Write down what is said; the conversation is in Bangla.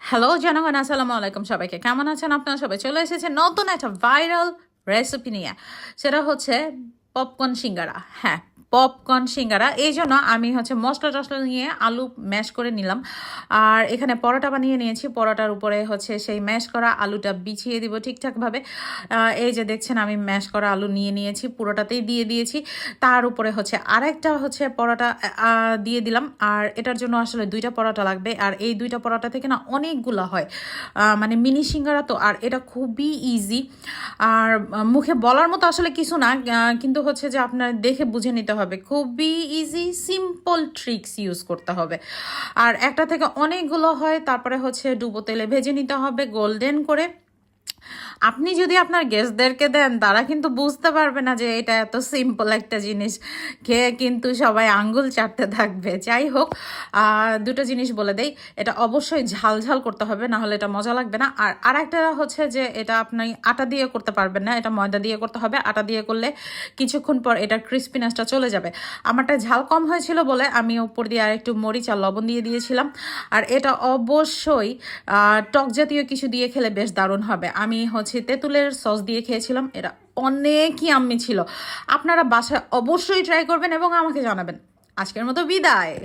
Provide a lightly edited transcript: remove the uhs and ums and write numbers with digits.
হ্যালো জনগণ, আসসালামু আলাইকুম। সবাইকে কেমন আছেন আপনারা? সবাই চলে এসেছে নতুন একটা ভাইরাল রেসিপি নিয়ে। সেটা হচ্ছে পপকর্ন সিঙ্গারা। হ্যাঁ, পপকর্ন সিঙ্গারা। এই জন্য আমি মশলা টশলা নিয়ে আলু ম্যাশ করে নিলাম। আর এখানে পরোটা বানিয়ে নিয়েছি। পরোটার উপরে সেই ম্যাশ করা আলুটা বিছিয়ে দিব ঠিকঠাকভাবে। এই যে দেখছেন, আমি ম্যাশ করা আলু নিয়ে নিয়েছি, পুরোটাতেই দিয়ে দিয়েছি। তার উপরে আরেকটা পরোটা দিয়ে দিলাম। আর এটার জন্য আসলে দুইটা পরোটা লাগবে। আর এই দুইটা পরোটা থেকে না অনেকগুলো হয়, মানে মিনি সিঙ্গারা তো। আর এটা খুবই ইজি, আর মুখে বলার মতো আসলে কিছু না, কিন্তু যে আপনার দেখে বুঝে নিতে হবে। খুবই ইজি, সিম্পল ট্রিক্স ইউজ করতে হবে। আর একটা থেকে অনেকগুলো হয়। তারপরে ডুবো তেলে ভেজে নিতে হবে গোল্ডেন করে। আপনি যদি আপনার গেস্টদেরকে দেন, তারা কিন্তু বুঝতে পারবে না যে এটা এত সিম্পল একটা জিনিস। খেয়ে কিন্তু সবাই আঙ্গুল চাটতে থাকবে। যাই হোক, দুটো জিনিস বলে দেই, এটা অবশ্যই ঝাল ঝাল করতে হবে, না হলে এটা মজা লাগবে না। আর আরেকটা যে এটা আপনি আটা দিয়ে করতে পারবেন না, এটা ময়দা দিয়ে করতে হবে। আটা দিয়ে করলে কিছুক্ষণ পর এটার ক্রিস্পিনেসটা চলে যাবে। আমারটা ঝাল কম হয়েছিল বলে আমি উপর দিয়ে আর একটু মরিচ আর লবণ দিয়ে দিয়েছিলাম। আর এটা অবশ্যই টক জাতীয় কিছু দিয়ে খেলে বেশ দারুণ হবে। আমি তেঁতুলের সস দিয়ে খেয়েছিলাম, এটা অনেকই আম্মি ছিল। আপনারা বাসায় অবশ্যই ট্রাই করবেন এবং আমাকে জানাবেন। আজকের মতো বিদায়।